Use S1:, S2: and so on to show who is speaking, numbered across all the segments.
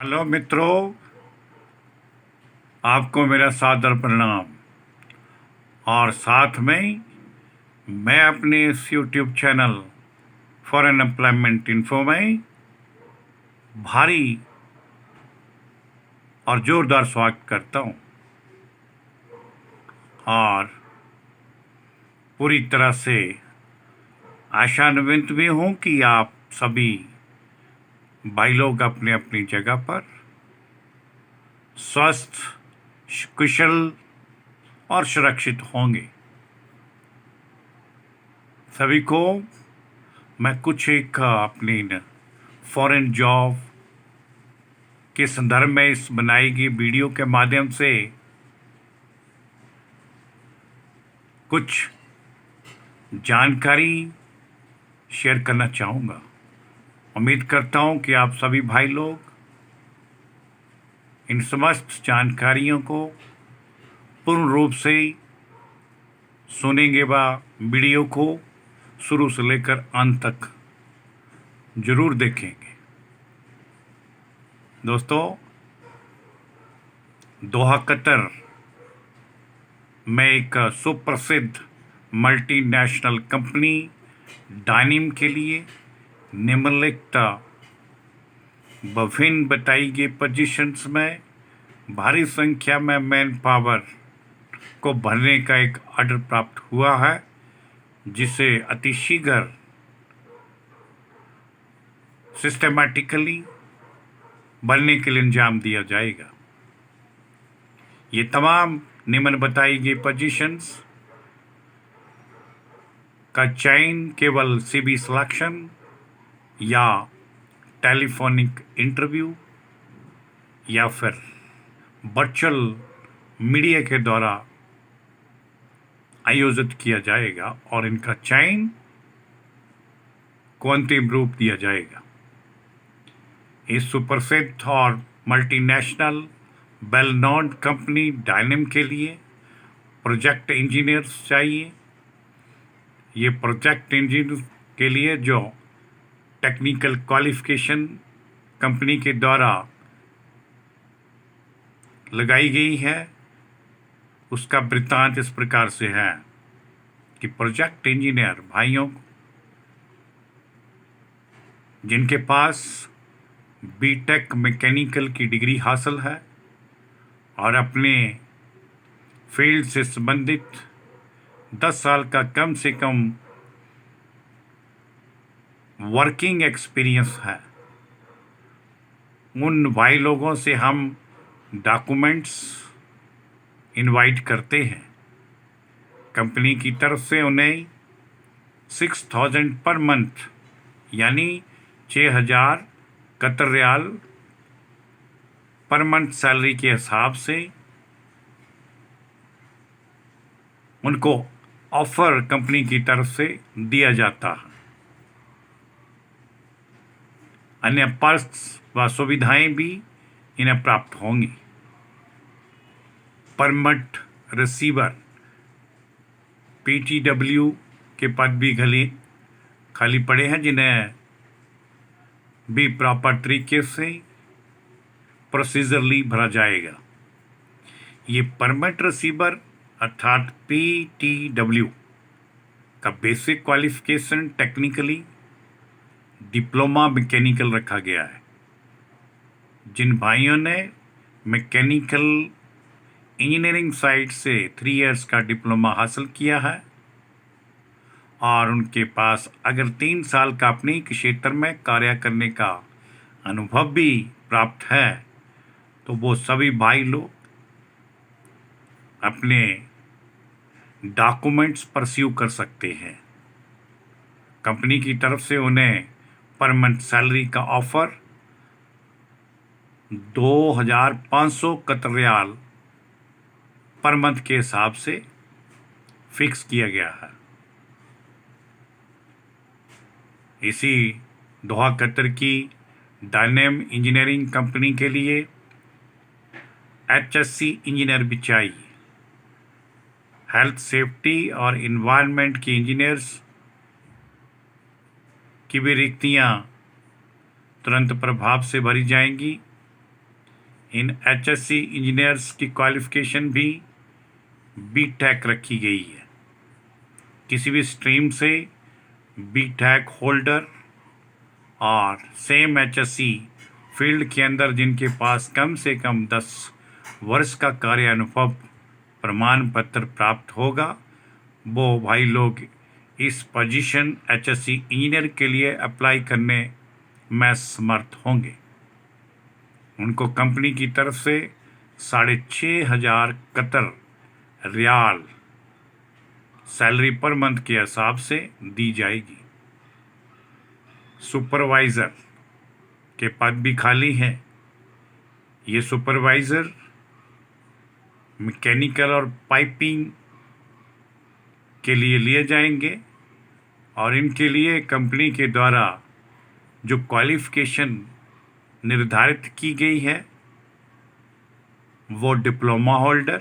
S1: Hello मित्रों, आपको मेरा सादर प्रणाम। और साथ में मैं अपने इस YouTube channel foreign employment info में भारी और ज़ोरदार स्वागत करता हूं और पूरी तरह से आशान्वित भी हूं कि आप सभी भाई लोग अपने अपनी जगह पर स्वस्थ, कुशल और सुरक्षित होंगे। सभी को मैं कुछ एक अपनी फॉरेन जॉब के संदर्भ में इस बनाई गई वीडियो के माध्यम से कुछ जानकारी शेयर करना चाहूँगा। उम्मीद करता हूँ कि आप सभी भाई लोग इन समस्त जानकारियों को पूर्ण रूप से सुनेंगे व वीडियो को शुरू से लेकर अंत तक जरूर देखेंगे। दोस्तों, दोहा कतर में एक सुप्रसिद्ध मल्टीनेशनल कंपनी डायनिम के लिए निम्नलिखित विभिन्न बताई गई पोजीशंस में भारी संख्या में मैन पावर को भरने का एक ऑर्डर प्राप्त हुआ है, जिसे अतिशीघ्र सिस्टेमेटिकली भरने के लिए अंजाम दिया जाएगा। ये तमाम निम्न बताई गई पोजीशंस का चयन केवल सीवी सिलेक्शन या टेलीफोनिक इंटरव्यू या फिर वर्चुअल मीडिया के द्वारा आयोजित किया जाएगा और इनका चयन को अंतिम रूप दिया जाएगा। इस सुप्रसिद्ध और मल्टीनेशनल वेल नोन कंपनी डायनेम के लिए प्रोजेक्ट इंजीनियर्स चाहिए। ये प्रोजेक्ट इंजीनियर के लिए जो टेक्निकल क्वालिफिकेशन कंपनी के द्वारा लगाई गई है, उसका वृत्तांत इस प्रकार से है कि प्रोजेक्ट इंजीनियर भाइयों जिनके पास बीटेक मैकेनिकल की डिग्री हासिल है और अपने फील्ड से संबंधित 10 साल का कम से कम वर्किंग एक्सपीरियंस है, उन भाई लोगों से हम डॉक्यूमेंट्स इनवाइट करते हैं। कंपनी की तरफ से उन्हें 6,000 पर मंथ यानी 6,000 Qatar riyal per month salary के हिसाब से उनको ऑफर कंपनी की तरफ से दिया जाता है। अन्य पर्क्स व सुविधाएं भी इन्हें प्राप्त होंगी। परमिट रिसीवर PTW के पद भी खाली पड़े हैं, जिन्हें भी प्रॉपर तरीके से प्रोसीजरली भरा जाएगा। ये परमिट रिसीवर अर्थात PTW का basic qualification technically diploma mechanical रखा गया है। जिन भाइयों ने मैकेनिकल इंजीनियरिंग साइड से 3 इयर्स का डिप्लोमा हासिल किया है और उनके पास अगर 3 साल का अपने क्षेत्र में कार्य करने का अनुभव भी प्राप्त है, तो वो सभी भाई लोग अपने डॉक्यूमेंट्स परस्यू कर सकते हैं। कंपनी की तरफ से उन्हें पर मंथ सैलरी का offer 2,500 Qatar riyal per month के हिसाब से फिक्स किया गया है। इसी दोहा कतर की डायनेम इंजीनियरिंग कंपनी के लिए HSC इंजीनियर भी चाहिए। हेल्थ सेफ्टी और इन्वायरमेंट की इंजीनियर्स की भी रिक्तियां तुरंत प्रभाव से भरी जाएंगी। इन HSC इंजीनियर्स की क्वालिफिकेशन भी BTech रखी गई है। किसी भी स्ट्रीम से BTech होल्डर और सेम HSC फील्ड के अंदर जिनके पास कम से कम 10 वर्ष का कार्य अनुभव प्रमाण पत्र प्राप्त होगा, वो भाई लोग इस पोजीशन HSC इंजीनियर के लिए अप्लाई करने में समर्थ होंगे। उनको कंपनी की तरफ से 6,500 Qatar riyal salary per month के हिसाब से दी जाएगी। सुपरवाइज़र के पद भी खाली हैं। ये सुपरवाइज़र मैकेनिकल और पाइपिंग के लिए जाएंगे और इनके लिए कंपनी के द्वारा जो क्वालिफ़िकेशन निर्धारित की गई है वो डिप्लोमा होल्डर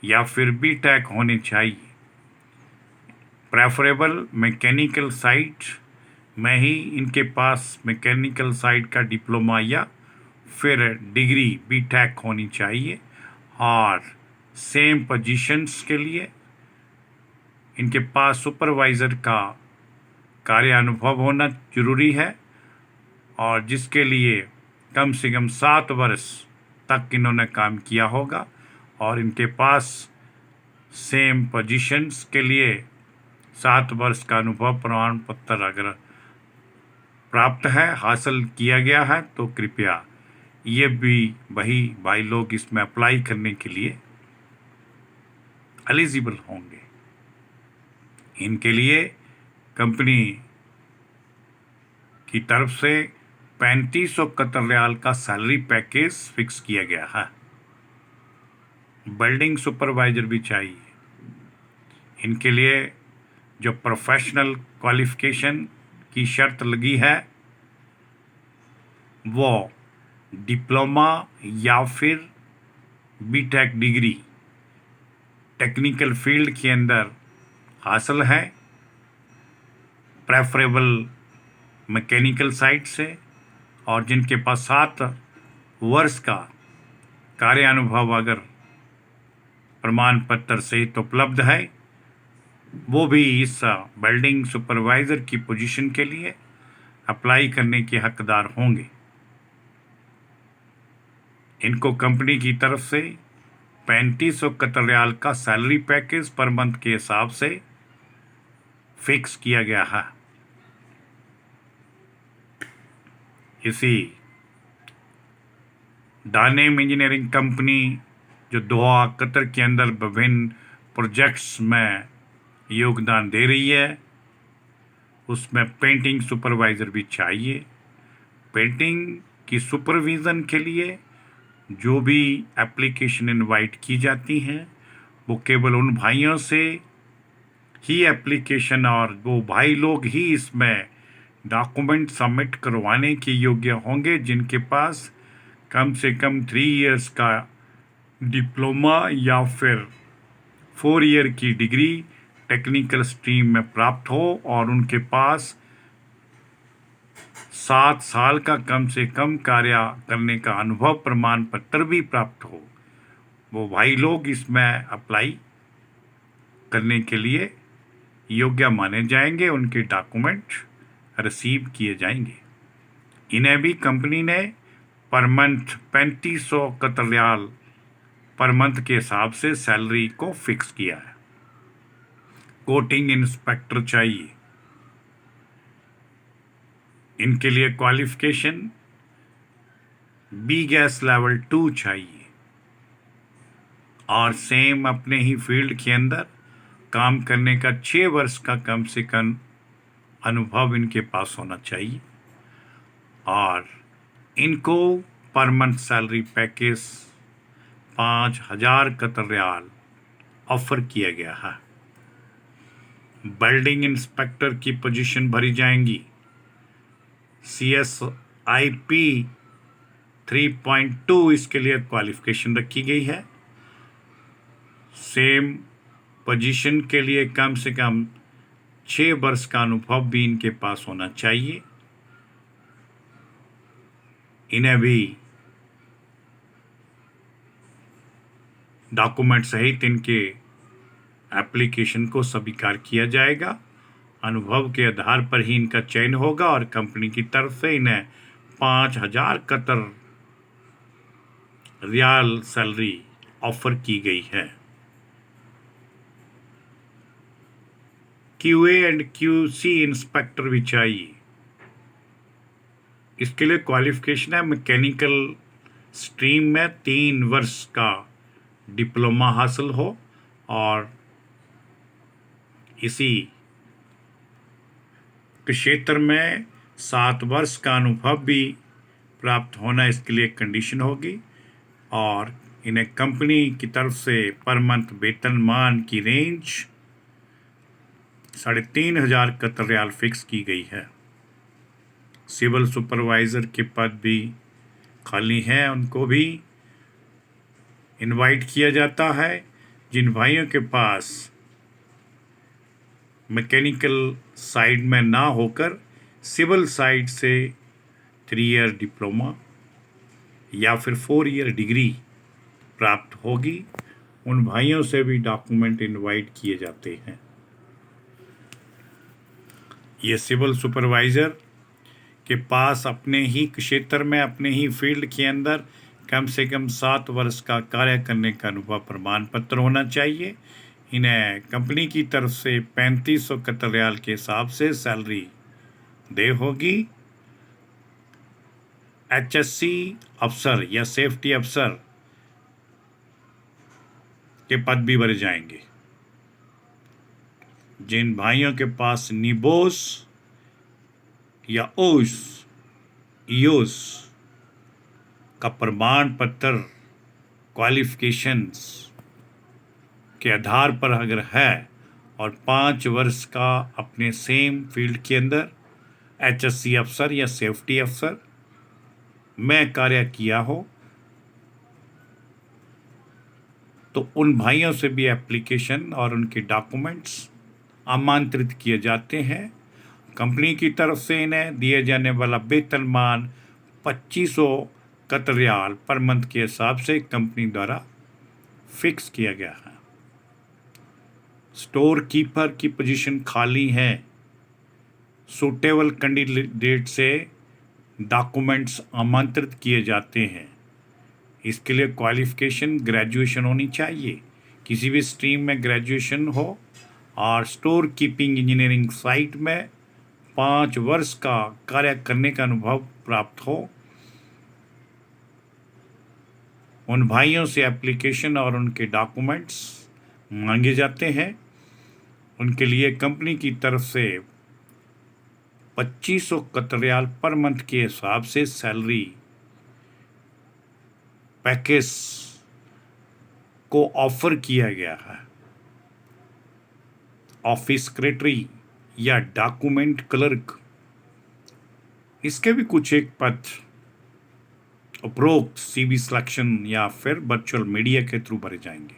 S1: या फिर BTech होनी चाहिए। प्रेफरेबल मैकेनिकल साइड में ही इनके पास मैकेनिकल साइड का डिप्लोमा या फिर डिग्री BTech होनी चाहिए और सेम पोजीशंस के लिए इनके पास सुपरवाइज़र का कार्य अनुभव होना जरूरी है और जिसके लिए कम से कम 7 वर्ष तक इन्होंने काम किया होगा और इनके पास सेम पोजीशंस के लिए 7 वर्ष का अनुभव प्रमाण पत्र अगर प्राप्त है, हासिल किया गया है, तो कृपया ये भी भाई लोग इसमें अप्लाई करने के लिए एलिजिबल होंगे। इनके लिए कंपनी की तरफ से 3500 कतर रियाल का सैलरी पैकेज फिक्स किया गया है। बिल्डिंग सुपरवाइजर भी चाहिए। इनके लिए जो प्रोफेशनल क्वालिफिकेशन की शर्त लगी है वो डिप्लोमा या फिर BTech डिग्री टेक्निकल फील्ड के अंदर हासिल है, प्रेफरेबल मैकेनिकल साइड से, और जिनके पास 7 वर्ष का कार्य अनुभव अगर प्रमाण पत्र सहित उपलब्ध है, वो भी इस बिल्डिंग सुपरवाइज़र की पोजीशन के लिए अप्लाई करने के हकदार होंगे। इनको कंपनी की तरफ से 3500 कतर रियाल का सैलरी पैकेज पर मंथ के हिसाब से फिक्स किया गया है। इसी डानेम इंजीनियरिंग कंपनी जो दोहा कतर के अंदर विभिन्न प्रोजेक्ट्स में योगदान दे रही है, उसमें पेंटिंग सुपरवाइज़र भी चाहिए। पेंटिंग की सुपरविज़न के लिए जो भी एप्लीकेशन इनवाइट की जाती हैं वो केवल उन भाइयों से ही एप्लीकेशन और वो भाई लोग ही इसमें डॉक्यूमेंट सबमिट करवाने के योग्य होंगे जिनके पास कम से कम 3 इयर्स का डिप्लोमा या फिर 4 ईयर की डिग्री टेक्निकल स्ट्रीम में प्राप्त हो और उनके पास 7 साल का कम से कम कार्य करने का अनुभव प्रमाण पत्र भी प्राप्त हो। वो भाई लोग इसमें अप्लाई करने के लिए योग्य माने जाएंगे, उनके डॉक्यूमेंट रिसीव किए जाएंगे। इन्हें भी कंपनी ने per month 3500 Qatar riyal per month के हिसाब से सैलरी को फिक्स किया है। कोटिंग इंस्पेक्टर चाहिए। इनके लिए क्वालिफिकेशन B-गैस लेवल 2 चाहिए और सेम अपने ही फील्ड के अंदर काम करने का 6 वर्ष का कम से कम अनुभव इनके पास होना चाहिए और इनको per month salary package 5,000 Qatar riyal offer किया गया है। बिल्डिंग इंस्पेक्टर की पोजीशन भरी जाएंगी। CSIP 3.2 इसके लिए क्वालिफिकेशन रखी गई है। सेम पोजीशन के लिए कम से कम 6 वर्ष का अनुभव भी इनके पास होना चाहिए। इन्हें भी डॉक्यूमेंट सहित इनके एप्लीकेशन को स्वीकार किया जाएगा। अनुभव के आधार पर ही इनका चयन होगा और कंपनी की तरफ से इन्हें 5,000 कतर रियाल सैलरी ऑफर की गई है। QA एंड QC इंस्पेक्टर भी चाहिए। इसके लिए क्वालिफिकेशन है मैकेनिकल स्ट्रीम में 3 वर्ष का डिप्लोमा हासिल हो और इसी क्षेत्र में 7 वर्ष का अनुभव भी प्राप्त होना इसके लिए कंडीशन होगी। और इन्हें कंपनी की तरफ से पर मंथ वेतनमान की रेंज 3,500 कतर रियाल फिक्स की गई है। सिविल सुपरवाइज़र के पद भी खाली हैं, उनको भी इनवाइट किया जाता है। जिन भाइयों के पास मैकेनिकल साइड में ना होकर सिविल साइड से 3 ईयर डिप्लोमा या फिर 4 ईयर डिग्री प्राप्त होगी, उन भाइयों से भी डॉक्यूमेंट इनवाइट किए जाते हैं। ये सिविल सुपरवाइज़र के पास अपने ही क्षेत्र में, अपने ही फील्ड के अंदर कम से कम 7 वर्ष का कार्य करने का अनुभव प्रमाण पत्र होना चाहिए। इन्हें कंपनी की तरफ से 3,500 कतर रियाल के हिसाब से सैलरी दे होगी। HSC अफसर या सेफ्टी अफसर के पद भी भरे जाएंगे। जिन भाइयों के पास निबोस या ईओस का प्रमाण पत्र क्वालिफिकेशंस के आधार पर अगर है और 5 वर्ष का अपने सेम फील्ड के अंदर HSC अफसर या सेफ्टी अफसर में कार्य किया हो, तो उन भाइयों से भी एप्लीकेशन और उनके डॉक्यूमेंट्स आमंत्रित किए जाते हैं। कंपनी की तरफ से इन्हें दिए जाने वाला वेतनमान 2,500 कतर रियाल पर मंथ के हिसाब से कंपनी द्वारा फिक्स किया गया है। स्टोर कीपर की पोजीशन खाली है। सूटेबल कैंडिडेट से डॉक्यूमेंट्स आमंत्रित किए जाते हैं। इसके लिए क्वालिफिकेशन ग्रेजुएशन होनी चाहिए, किसी भी स्ट्रीम में ग्रेजुएशन हो और स्टोर कीपिंग इंजीनियरिंग साइट में 5 वर्ष का कार्य करने का अनुभव प्राप्त हो। उन भाइयों से एप्लीकेशन और उनके डॉक्यूमेंट्स मांगे जाते हैं। उनके लिए कंपनी की तरफ से 2,500 कतर रियाल पर मंथ के हिसाब से सैलरी पैकेज को ऑफर किया गया है। ऑफिस सेक्रेटरी या डॉक्यूमेंट क्लर्क, इसके भी कुछ एक पद उपरोक्त CV सिलेक्शन या फिर वर्चुअल मीडिया के थ्रू भरे जाएंगे।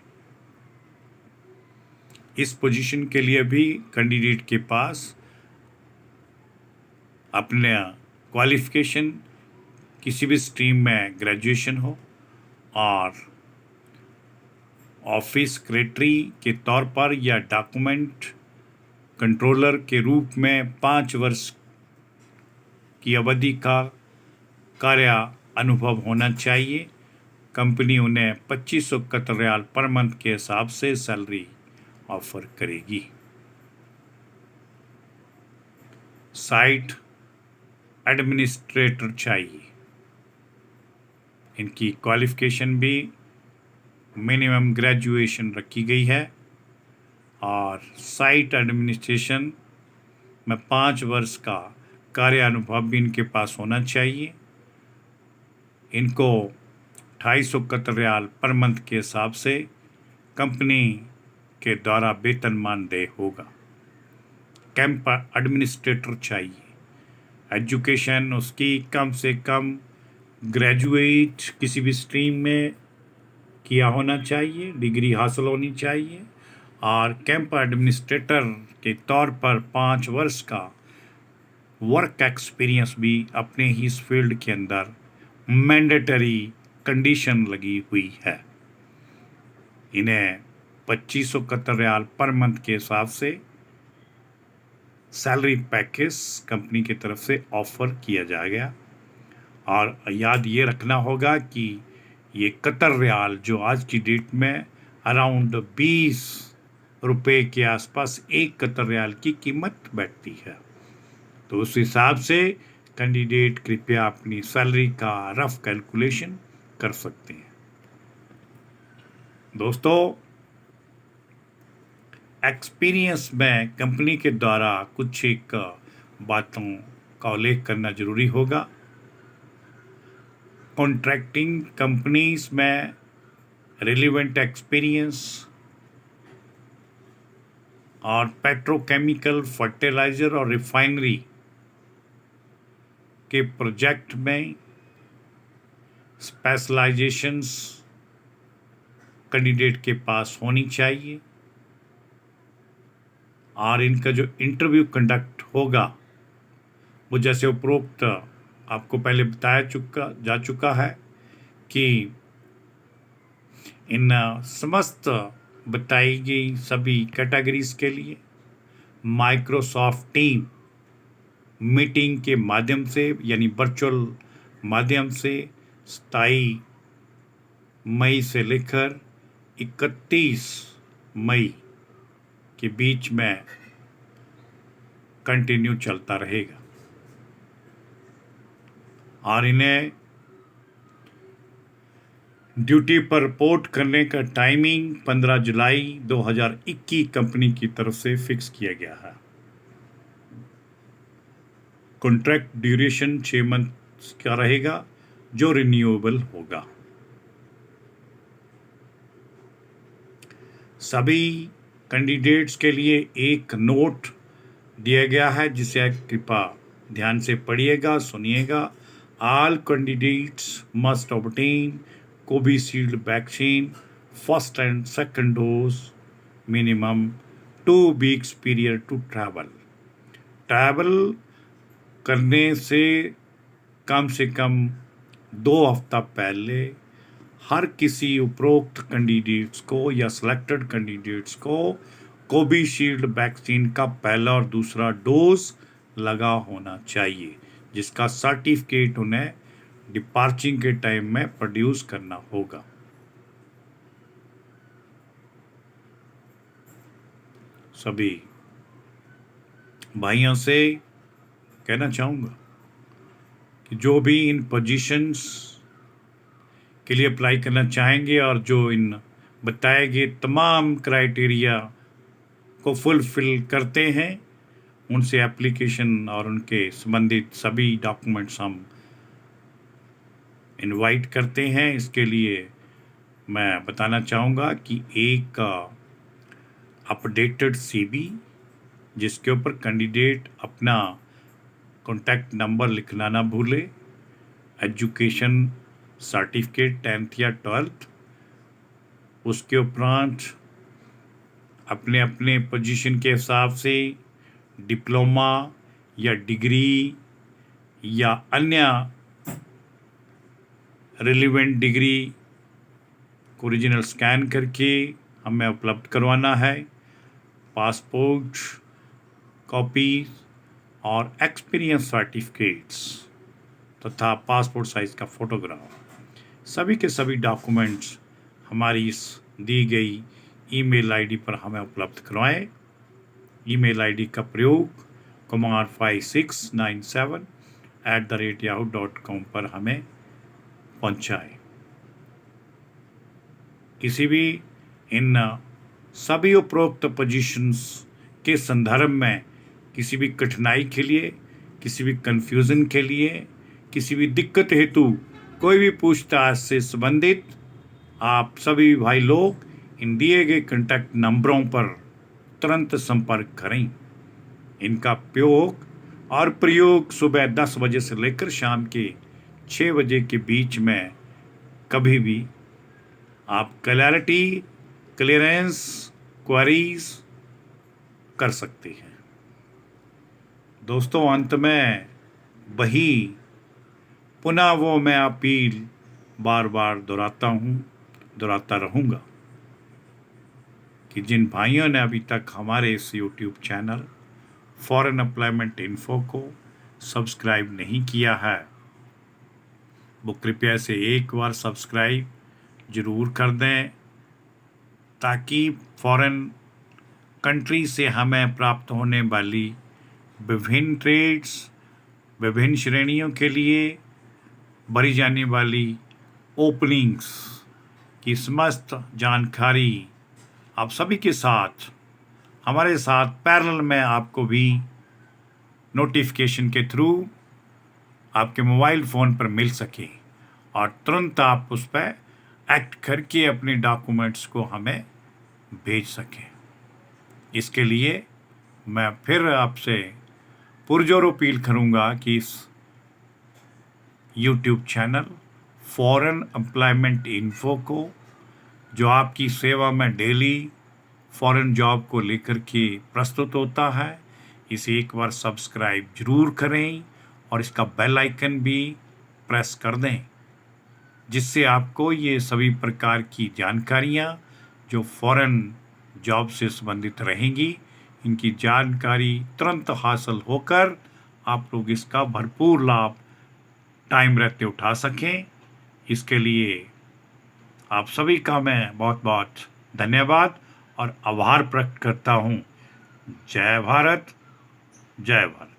S1: इस पोजीशन के लिए भी कैंडिडेट के पास अपने क्वालिफिकेशन किसी भी स्ट्रीम में ग्रेजुएशन हो और ऑफिस सेक्रेटरी के तौर पर या डॉक्यूमेंट कंट्रोलर के रूप में 5 वर्ष की अवधि का कार्य अनुभव होना चाहिए। कंपनी उन्हें 2,500 कतर रियाल पर मंथ के हिसाब से सैलरी ऑफर करेगी। साइट एडमिनिस्ट्रेटर चाहिए। इनकी क्वालिफिकेशन भी मिनिमम ग्रेजुएशन रखी गई है और साइट एडमिनिस्ट्रेशन में 5 वर्ष का कार्य अनुभव भी इनके पास होना चाहिए। इनको 250 कतर रियाल पर मंथ के हिसाब से कंपनी के द्वारा वेतनमान देय होगा। कैंप एडमिनिस्ट्रेटर चाहिए। एजुकेशन उसकी कम से कम ग्रेजुएट किसी भी स्ट्रीम में किया होना चाहिए, डिग्री हासिल होनी चाहिए और कैंप एडमिनिस्ट्रेटर के तौर पर 5 वर्ष का वर्क एक्सपीरियंस भी अपने ही इस फील्ड के अंदर मैंडेटरी कंडीशन लगी हुई है। इन्हें 2500 कतर रियाल पर मंथ के हिसाब से सैलरी पैकेज कंपनी की तरफ से ऑफर किया जाएगा। और याद ये रखना होगा कि ये कतर रियाल जो आज की डेट में अराउंड 20 रुपए के आसपास एक कतर रियाल की कीमत बैठती है। तो उस हिसाब से कैंडिडेट कृपया अपनी सैलरी का रफ कैलकुलेशन कर सकते हैं। दोस्तों, एक्सपीरियंस में कंपनी के द्वारा कुछ एक बातों का उल्लेख करना जरूरी होगा। कॉन्ट्रैक्टिंग कंपनीज में रिलेवेंट एक्सपीरियंस और पेट्रोकेमिकल, फर्टिलाइजर और रिफाइनरी के प्रोजेक्ट में स्पेशलाइजेशंस कैंडिडेट के पास होनी चाहिए। और इनका जो इंटरव्यू कंडक्ट होगा वो जैसे उपरोक्त आपको पहले बताया जा चुका है कि इन समस्त बताई गई सभी कैटेगरीज के लिए माइक्रोसॉफ्ट टीम मीटिंग के माध्यम से यानी वर्चुअल माध्यम से 27 मई से लेकर 31 मई के बीच में कंटिन्यू चलता रहेगा। और इन्हें ड्यूटी पर रिपोर्ट करने का टाइमिंग 15 जुलाई 2021 कंपनी की तरफ से फिक्स किया गया है। कॉन्ट्रैक्ट ड्यूरेशन 6 मंथ का रहेगा जो रिन्यूएबल होगा। सभी कैंडिडेट्स के लिए एक नोट दिया गया है जिसे कृपया ध्यान से पढ़िएगा, सुनिएगा। All candidates must obtain Covishield vaccine first and second dose minimum 2 weeks period to travel करने से कम 2 हफ्ता पहले हर किसी उपरोक्त कैंडिडेट्स को या सिलेक्टेड कैंडिडेट्स को कोविशील्ड वैक्सीन का पहला और दूसरा डोज लगा होना चाहिए, जिसका सर्टिफिकेट उन्हें डिपार्चरिंग के टाइम में प्रोड्यूस करना होगा। सभी भाइयों से कहना चाहूँगा कि जो भी इन पोजीशंस के लिए अप्लाई करना चाहेंगे और जो इन बताए गए तमाम क्राइटेरिया को फुलफिल करते हैं, उनसे एप्लीकेशन और उनके संबंधित सभी डॉक्यूमेंट्स हम इनवाइट करते हैं। इसके लिए मैं बताना चाहूँगा कि एक अपडेटेड सीवी जिसके ऊपर कैंडिडेट अपना कॉन्टैक्ट नंबर लिखना ना भूले, एजुकेशन सर्टिफिकेट 10th या 12th, उसके उपरांत अपने अपने पोजीशन के हिसाब से डिप्लोमा या डिग्री या अन्य रिलेवेंट डिग्री को ओरिजिनल स्कैन करके हमें उपलब्ध करवाना है। पासपोर्ट कॉपी और एक्सपीरियंस सर्टिफिकेट्स तथा पासपोर्ट साइज का फोटोग्राफ, सभी के सभी डॉक्यूमेंट्स हमारी इस दी गई ईमेल आईडी पर हमें उपलब्ध करवाएं। ईमेल आईडी का प्रयोग kumar5697@yahoo.com पर हमें पहुंचाएं। किसी भी इन सभी उपरोक्त पोजीशंस के संदर्भ में किसी भी कठिनाई के लिए, किसी भी कंफ्यूजन के लिए, किसी भी दिक्कत हेतु कोई भी पूछताछ से संबंधित आप सभी भाई लोग इन दिए गए कॉन्टैक्ट नंबरों पर तुरंत संपर्क करें। इनका उपयोग और प्रयोग सुबह 10 बजे से लेकर शाम के 6 बजे के बीच में कभी भी आप क्लियरेंस क्वेरीज कर सकते हैं। दोस्तों, अंत में वही पुनः वो मैं अपील बार बार दोहराता रहूँगा कि जिन भाइयों ने अभी तक हमारे इस YouTube channel foreign employment info को सब्सक्राइब नहीं किया है, वो कृपया से एक बार सब्सक्राइब ज़रूर कर दें, ताकि फॉरेन कंट्री से हमें प्राप्त होने वाली विभिन्न ट्रेड्स, विभिन्न श्रेणियों के लिए भरी जाने वाली ओपनिंग्स की समस्त जानकारी आप सभी के साथ, हमारे साथ पैरेलल में आपको भी नोटिफिकेशन के थ्रू आपके मोबाइल फ़ोन पर मिल सके और तुरंत आप उस पर एक्ट करके अपने डॉक्यूमेंट्स को हमें भेज सकें। इसके लिए मैं फिर आपसे पुरजोर अपील करूंगा कि इस YouTube channel foreign employment info को, जो आपकी सेवा में डेली फॉरेन जॉब को लेकर के प्रस्तुत होता है, इसे एक बार सब्सक्राइब जरूर करें और इसका बेल आइकन भी प्रेस कर दें, जिससे आपको ये सभी प्रकार की जानकारियां जो फॉरेन जॉब से संबंधित रहेंगी, इनकी जानकारी तुरंत हासिल होकर आप लोग इसका भरपूर लाभ टाइम रहते उठा सकें। इसके लिए आप सभी का मैं बहुत बहुत धन्यवाद और आभार प्रकट करता हूँ। जय भारत, जय भारत।